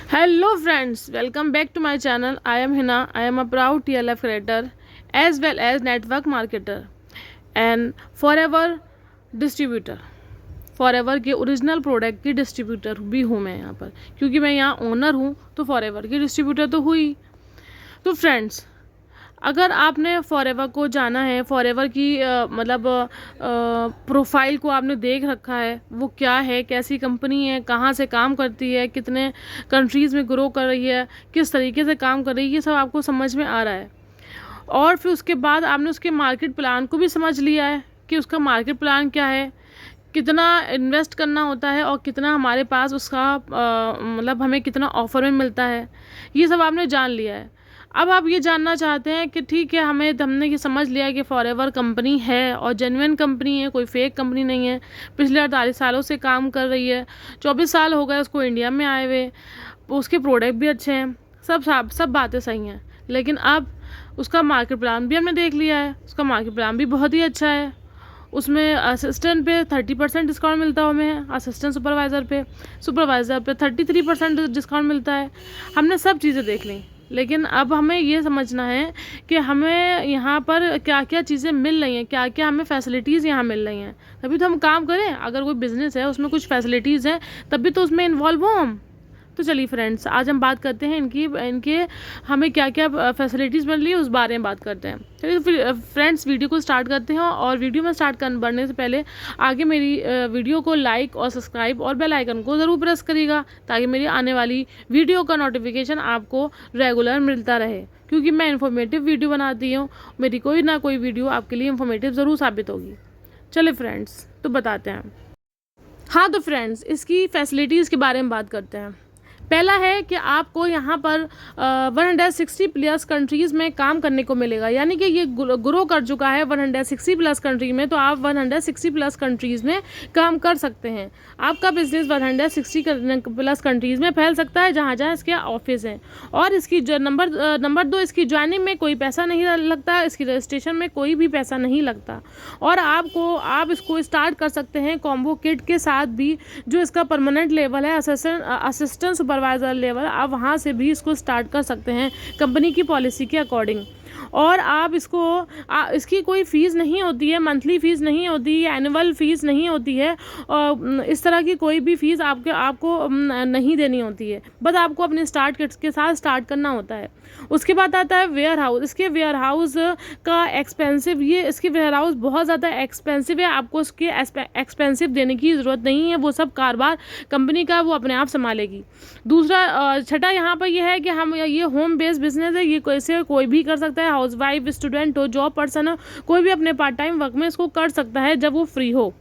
Hello friends, welcome back to my channel. I am Hina. I am a proud TLF creator as well as network marketer and Forever distributor. Forever के original product की distributor भी हूँ मैं यहाँ पर, क्योंकि मैं यहाँ ओनर हूँ तो फॉरएवर की डिस्ट्रीब्यूटर तो हुई। तो फ्रेंड्स, अगर आपने फॉरएवर को जाना है, फॉरएवर की प्रोफाइल को आपने देख रखा है, वो क्या है, कैसी कंपनी है, कहाँ से काम करती है, कितने कंट्रीज़ में ग्रो कर रही है, किस तरीके से काम कर रही है, ये सब आपको समझ में आ रहा है। और फिर उसके बाद आपने उसके मार्केट प्लान को भी समझ लिया है कि उसका मार्केट प्लान क्या है, कितना इन्वेस्ट करना होता है और कितना हमारे पास उसका हमें कितना ऑफ़र में मिलता है, ये सब आपने जान लिया है। अब आप ये जानना चाहते हैं कि ठीक है, हमने ये समझ लिया कि फॉरएवर कंपनी है और जेन्युइन कंपनी है, कोई फेक कंपनी नहीं है, पिछले 48 सालों से काम कर रही है, 24 साल हो गए उसको इंडिया में आए हुए, उसके प्रोडक्ट भी अच्छे हैं, सब बातें सही हैं। लेकिन अब उसका मार्केट प्लान भी हमने देख लिया है, उसका मार्केट प्लान भी बहुत ही अच्छा है। उसमें असिस्टेंट पे 30% डिस्काउंट मिलता है हमें, असिस्टेंट सुपरवाइज़र पे 33% डिस्काउंट मिलता है। हमने सब चीज़ें देख ली, लेकिन अब हमें ये समझना है कि हमें यहाँ पर क्या क्या चीज़ें मिल रही हैं, क्या क्या हमें फैसिलिटीज़ यहाँ मिल रही हैं, तभी तो हम काम करें। अगर कोई बिज़नेस है उसमें कुछ फैसिलिटीज़ हैं तभी तो उसमें इन्वॉल्व हो हम। तो चलिए फ्रेंड्स, आज हम बात करते हैं इनके हमें क्या क्या फैसिलिटीज़ मिल रही है उस बारे में बात करते हैं। चलिए फिर फ्रेंड्स, वीडियो को स्टार्ट करते हैं। और वीडियो में बढ़ने से पहले आगे मेरी वीडियो को लाइक और सब्सक्राइब और बेल आइकन को ज़रूर प्रेस करिएगा, ताकि मेरी आने वाली वीडियो का नोटिफिकेशन आपको रेगुलर मिलता रहे, क्योंकि मैं इन्फॉर्मेटिव वीडियो बनाती हूँ। मेरी कोई ना कोई वीडियो आपके लिए इन्फॉर्मेटिव ज़रूर साबित होगी। चलिए फ्रेंड्स, तो बताते हैं। हाँ तो फ्रेंड्स, इसकी फैसिलिटीज़ के बारे में बात करते हैं। पहला है कि आपको यहाँ पर 160 प्लस कंट्रीज़ में काम करने को मिलेगा, यानी कि ये ग्रो कर चुका है 160 प्लस कंट्री में, तो आप 160 प्लस कंट्रीज़ में काम कर सकते हैं। आपका बिजनेस 160 प्लस कंट्रीज़ में फैल सकता है, जहाँ जहाँ इसके ऑफिस हैं। और इसकी नंबर 2, इसकी ज्वाइनिंग में कोई पैसा नहीं लगता, इसकी रजिस्ट्रेशन में कोई भी पैसा नहीं लगता। और आप इसको स्टार्ट कर सकते हैं कॉम्बो किट के साथ भी, जो इसका परमानेंट लेवल है, असिस्टेंट सुपरवाइज़र लेवल, आप वहाँ से भी इसको स्टार्ट कर सकते हैं कंपनी की पॉलिसी के अकॉर्डिंग। और आप इसकी कोई फ़ीस नहीं होती है, मंथली फ़ीस नहीं होती है, एनुअल फ़ीस नहीं होती है, और इस तरह की कोई भी फ़ीस आपको नहीं देनी होती है। बस आपको अपने स्टार्ट किट्स के साथ स्टार्ट करना होता है। उसके बाद आता है वेयर हाउस। इसके वेयर हाउस का एक्सपेंसिव, इसके वेयर हाउस बहुत ज़्यादा एक्सपेंसिव है, आपको उसके एक्सपेंसिव देने की ज़रूरत नहीं है, वो सब कारोबार कंपनी का वो अपने आप संभालेगी। दूसरा छठा यहाँ पर यह है कि ये होम बेस्ड बिजनेस है, ये कोई भी कर सकता है, हाउस वाइफ, स्टूडेंट हो, जॉब पर्सन हो, कोई भी अपने पार्ट टाइम वर्क में इसको कर सकता है जब वो फ्री हो।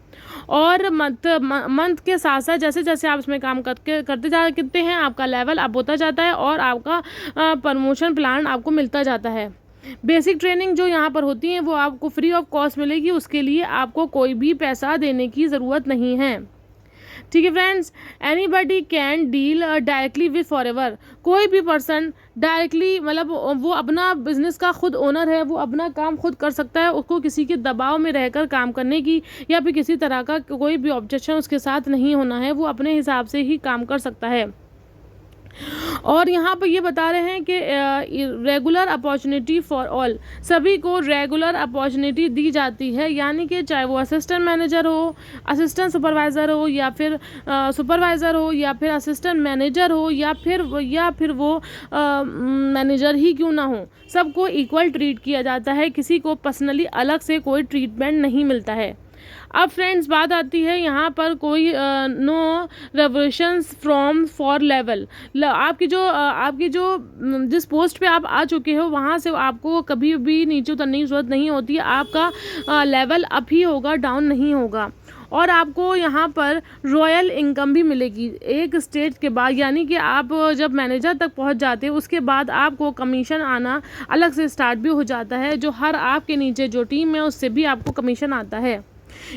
और मंथ के साथ साथ जैसे जैसे आप इसमें काम करते जाते हैं, आपका लेवल अप होता जाता है और आपका प्रमोशन प्लान आपको मिलता जाता है। बेसिक ट्रेनिंग जो यहाँ पर होती है वो आपको फ्री ऑफ कॉस्ट मिलेगी, उसके लिए आपको कोई भी पैसा देने की ज़रूरत नहीं है। ठीक है friends, anybody can deal directly with forever. कोई भी पर्सन डायरेक्टली वो अपना बिजनेस का खुद ओनर है, वो अपना काम खुद कर सकता है, उसको किसी के दबाव में रहकर काम करने की या फिर किसी तरह का कोई भी ऑब्जेक्शन उसके साथ नहीं होना है, वो अपने हिसाब से ही काम कर सकता है। और यहाँ पर ये बता रहे हैं कि रेगुलर अपॉर्चुनिटी फॉर ऑल, सभी को रेगुलर अपॉर्चुनिटी दी जाती है, यानी कि चाहे वो असिस्टेंट मैनेजर हो, असिस्टेंट सुपरवाइज़र हो, या फिर सुपरवाइज़र हो, या फिर असिस्टेंट मैनेजर हो, या फिर वो मैनेजर ही क्यों ना हो, सबको इक्वल ट्रीट किया जाता है, किसी को पर्सनली अलग से कोई ट्रीटमेंट नहीं मिलता है। अब फ्रेंड्स, बात आती है यहाँ पर कोई no revolutions from for level. आपकी जो जिस पोस्ट पे आप आ चुके हो वहाँ से आपको कभी भी नीचे उतरने की ज़रूरत नहीं होती है, आपका लेवल अप ही होगा, डाउन नहीं होगा। और आपको यहाँ पर रॉयल इनकम भी मिलेगी एक स्टेज के बाद, यानी कि आप जब मैनेजर तक पहुँच जाते हैं उसके बाद आपको कमीशन आना अलग से स्टार्ट भी हो जाता है, जो हर आपके नीचे जो टीम है उससे भी आपको कमीशन आता है।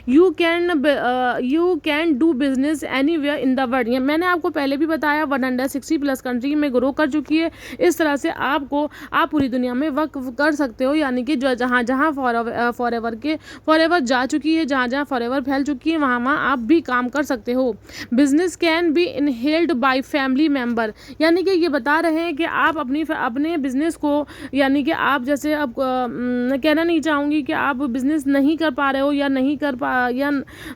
You can do business anywhere in the world. मैंने आपको पहले भी बताया 160 प्लस कंट्री में ग्रो कर चुकी है। इस तरह से आप पूरी दुनिया में वर्क कर सकते हो, यानी कि जो जहाँ जहाँ फॉरएवर जा चुकी है, जहाँ जहाँ फॉरएवर फैल चुकी है, वहाँ वहाँ आप भी काम कर सकते हो। Business can be inhaled by family member, यानी कि ये बता रहे हैं कि आप अपने बिजनेस को, यानी कि आप जैसे अब मैं कहना नहीं चाहूँगी कि आप बिजनेस नहीं कर पा रहे हो या नहीं कर पा या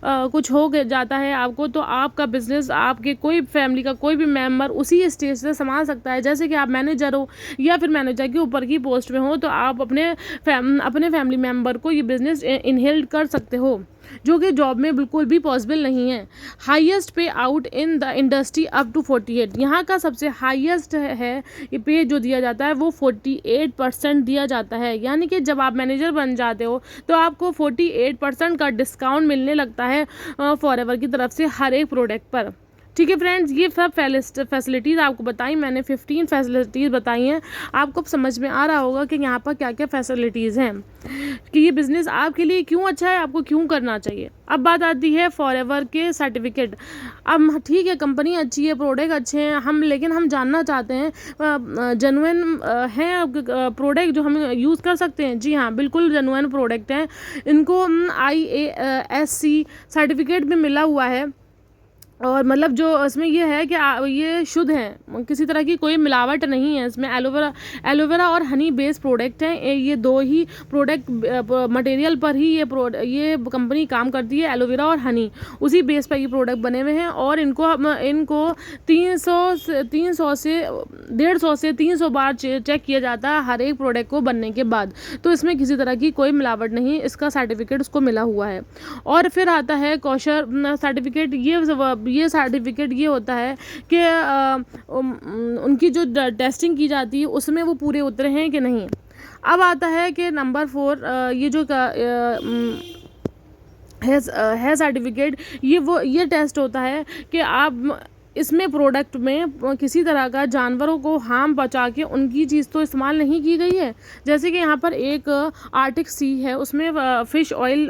कुछ हो जाता है आपको, तो आपका बिजनेस आपके कोई फैमिली का कोई भी मेंबर उसी स्टेज से संभाल सकता है। जैसे कि आप मैनेजर हो या फिर मैनेजर के ऊपर की पोस्ट में हो, तो आप अपने फैमिली मेंबर को ये बिजनेस इनहेल्ड कर सकते हो, जो कि जॉब में बिल्कुल भी पॉसिबल नहीं है। Highest pay out in the industry up to 48, यहाँ का सबसे हाईएस्ट है ये पे जो दिया जाता है वो 48% दिया जाता है, यानी कि जब आप मैनेजर बन जाते हो तो आपको 48% का डिस्काउंट मिलने लगता है फॉरएवर की तरफ से हर एक प्रोडक्ट पर। ठीक है फ्रेंड्स, ये सब फैसिलिटीज़ आपको बताई मैंने, 15 फैसिलिटीज़ बताई हैं। आपको अब समझ में आ रहा होगा कि यहाँ पर क्या क्या फैसिलिटीज़ हैं, कि ये बिज़नेस आपके लिए क्यों अच्छा है, आपको क्यों करना चाहिए। अब बात आती है फॉरएवर के सर्टिफिकेट। अब ठीक है, कंपनी अच्छी है, प्रोडक्ट अच्छे हैं, लेकिन हम जानना चाहते हैं जेन्युइन हैं प्रोडक्ट जो हम यूज़ कर सकते हैं। जी हाँ, बिल्कुल जेन्युइन प्रोडक्ट हैं। इनको IASC सर्टिफिकेट भी मिला हुआ है, और मतलब जो इसमें ये है कि ये शुद्ध हैं, किसी तरह की कोई मिलावट नहीं है इसमें। एलोवेरा और हनी बेस्ड प्रोडक्ट हैं, ये दो ही प्रोडक्ट मटेरियल पर ही ये कंपनी काम करती है, एलोवेरा और हनी, उसी बेस पर ये प्रोडक्ट बने हुए हैं। और इनको 300 से 300 बार चेक किया जाता है हर एक प्रोडक्ट को बनने के बाद, तो इसमें किसी तरह की कोई मिलावट नहीं, इसका सर्टिफिकेट उसको मिला हुआ है। और फिर आता है कॉशर सर्टिफिकेट। ये सर्टिफिकेट ये होता है कि उनकी जो टेस्टिंग की जाती है उसमें वो पूरे उतरे हैं कि नहीं। अब आता है कि नंबर 4, ये जो है सर्टिफिकेट, ये टेस्ट होता है कि आप इसमें प्रोडक्ट में किसी तरह का जानवरों को हार्म पहुंचा के उनकी चीज़ तो इस्तेमाल नहीं की गई है। जैसे कि यहाँ पर एक आर्टिक सी है, उसमें फ़िश ऑयल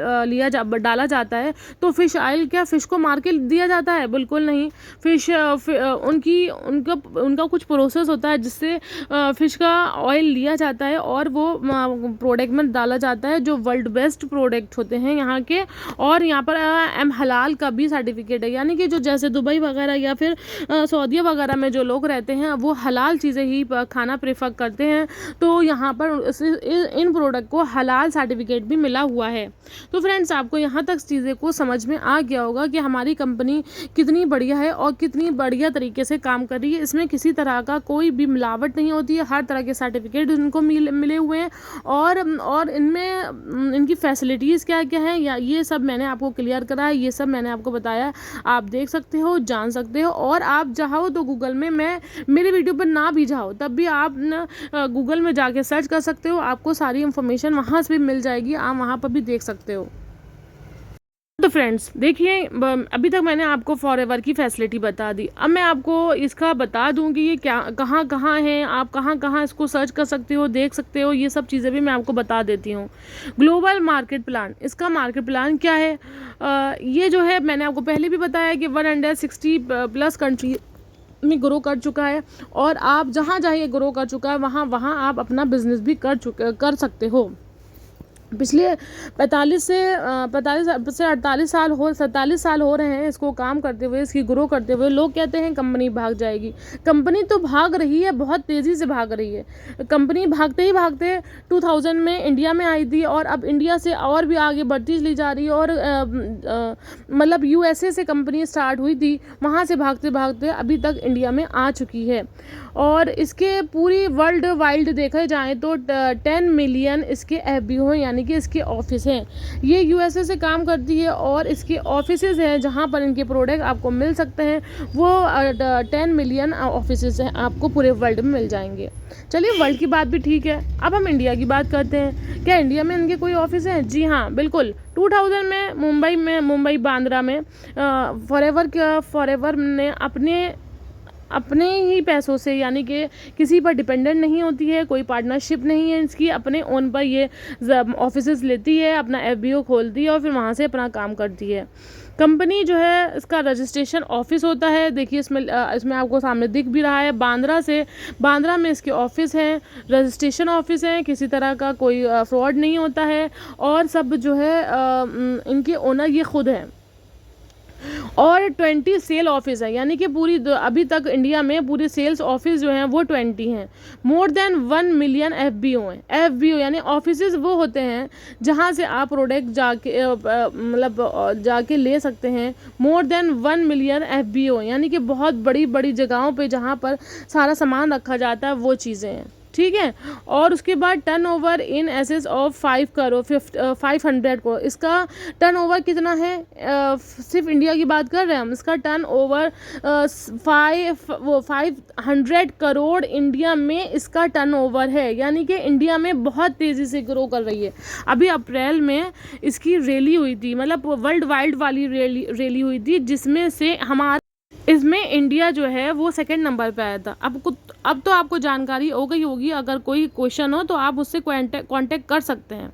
डाला जाता है, तो फ़िश ऑयल क्या फ़िश को मार के दिया जाता है? बिल्कुल नहीं। उनका कुछ प्रोसेस होता है जिससे फ़िश का ऑयल लिया जाता है और वो प्रोडक्ट में डाला जाता है, जो वर्ल्ड बेस्ट प्रोडक्ट होते हैं यहाँ के। और यहाँ पर हलाल का भी सर्टिफिकेट है, यानी कि जो जैसे दुबई वगैरह या फिर सऊदीया वगैरह में जो लोग रहते हैं वो हलाल चीज़ें ही खाना प्रेफर करते हैं, तो यहाँ पर इन प्रोडक्ट को हलाल सर्टिफिकेट भी मिला हुआ है। तो फ्रेंड्स, आपको यहाँ तक चीज़ें को समझ में आ गया होगा कि हमारी कंपनी कितनी बढ़िया है और कितनी बढ़िया तरीके से काम कर रही है। इसमें किसी तरह का कोई भी मिलावट नहीं होती है, हर तरह के सर्टिफिकेट इनको मिले हुए हैं। और इनमें इनकी फैसिलिटीज़ क्या क्या हैं, या ये सब मैंने आपको क्लियर करा है, ये सब मैंने आपको बताया। आप देख सकते हो, जान सकते हो, और आप चाहो तो गूगल में, मेरे वीडियो पर ना भी जाओ तब भी आप गूगल में जाके सर्च कर सकते हो, आपको सारी इन्फॉर्मेशन वहाँ से भी मिल जाएगी, आप वहाँ पर भी देख सकते हो। तो फ्रेंड्स देखिए, अभी तक मैंने आपको फॉरएवर की फैसिलिटी बता दी। अब मैं आपको इसका बता दूं कि ये क्या कहाँ कहाँ है, आप कहाँ कहाँ इसको सर्च कर सकते हो, देख सकते हो, ये सब चीज़ें भी मैं आपको बता देती हूँ। ग्लोबल मार्केट प्लान, इसका मार्केट प्लान क्या है? ये जो है मैंने आपको पहले भी बताया कि 160 प्लस कंट्री में ग्रो कर चुका है, और आप जहाँ जहाँ ये ग्रो कर चुका है वहाँ वहाँ आप अपना बिजनेस भी कर सकते हो। पिछले 47 से 47 साल हो रहे हैं इसको काम करते हुए, इसकी ग्रो करते हुए। लोग कहते हैं कंपनी भाग जाएगी, कंपनी तो भाग रही है, बहुत तेज़ी से भाग रही है। कंपनी भागते ही भागते 2000 में इंडिया में आई थी, और अब इंडिया से और भी आगे बढ़ती चली जा रही है। और मतलब USA से कंपनी स्टार्ट हुई थी, वहाँ से भागते भागते अभी तक इंडिया में आ चुकी है। और इसके पूरी वर्ल्ड वाइड देखा जाए तो 10 मिलियन इसके FBO हैं, यानी कि इसके ऑफिस हैं। ये USA से काम करती है, और इसके ऑफिसेज हैं जहाँ पर इनके प्रोडक्ट आपको मिल सकते हैं, वो 10 मिलियन ऑफिसेज हैं, आपको पूरे वर्ल्ड में मिल जाएंगे। चलिए, वर्ल्ड की बात भी ठीक है, अब हम इंडिया की बात करते हैं। क्या इंडिया में इनके कोई ऑफिस हैं? जी हाँ, बिल्कुल। 2000 में मुंबई बांद्रा में फॉरएवर ने अपने ही पैसों से, यानी कि किसी पर डिपेंडेंट नहीं होती है, कोई पार्टनरशिप नहीं है इसकी, अपने ओन पर ये ऑफिसेज लेती है, अपना एफबीओ खोलती है और फिर वहाँ से अपना काम करती है। कंपनी जो है इसका रजिस्ट्रेशन ऑफिस होता है, देखिए इसमें आपको सामने दिख भी रहा है, बांद्रा में इसके ऑफिस हैं, रजिस्ट्रेशन ऑफिस हैं, किसी तरह का कोई फ्रॉड नहीं होता है और सब जो है इनके ओनर ये खुद हैं। और 20 सेल ऑफिस है, यानी कि अभी तक इंडिया में पूरी सेल्स ऑफिस जो हैं वो 20 हैं। मोर देन 1 मिलियन एफबीओ हैं। एफबीओ यानी ऑफिसेज वो होते हैं जहां से आप प्रोडक्ट जाके ले सकते हैं। मोर देन 1 मिलियन एफबीओ यानी कि बहुत बड़ी बड़ी जगहों पे जहां पर सारा सामान रखा जाता है वो चीज़ें हैं, ठीक है। और उसके बाद turnover in excess of 500 crore, इसका टर्नओवर कितना है, सिर्फ इंडिया की बात कर रहे हैं हम, इसका टर्नओवर 500 करोड़ इंडिया में इसका टर्नओवर है, यानी कि इंडिया में बहुत तेज़ी से ग्रो कर रही है। अभी अप्रैल में इसकी रैली हुई थी, मतलब वर्ल्ड वाइड वाली रैली हुई थी, जिसमें से इसमें इंडिया जो है वो सेकंड नंबर पे आया था। अब तो आपको जानकारी हो गई होगी, अगर कोई क्वेश्चन हो तो आप उससे कांटेक्ट कर सकते हैं।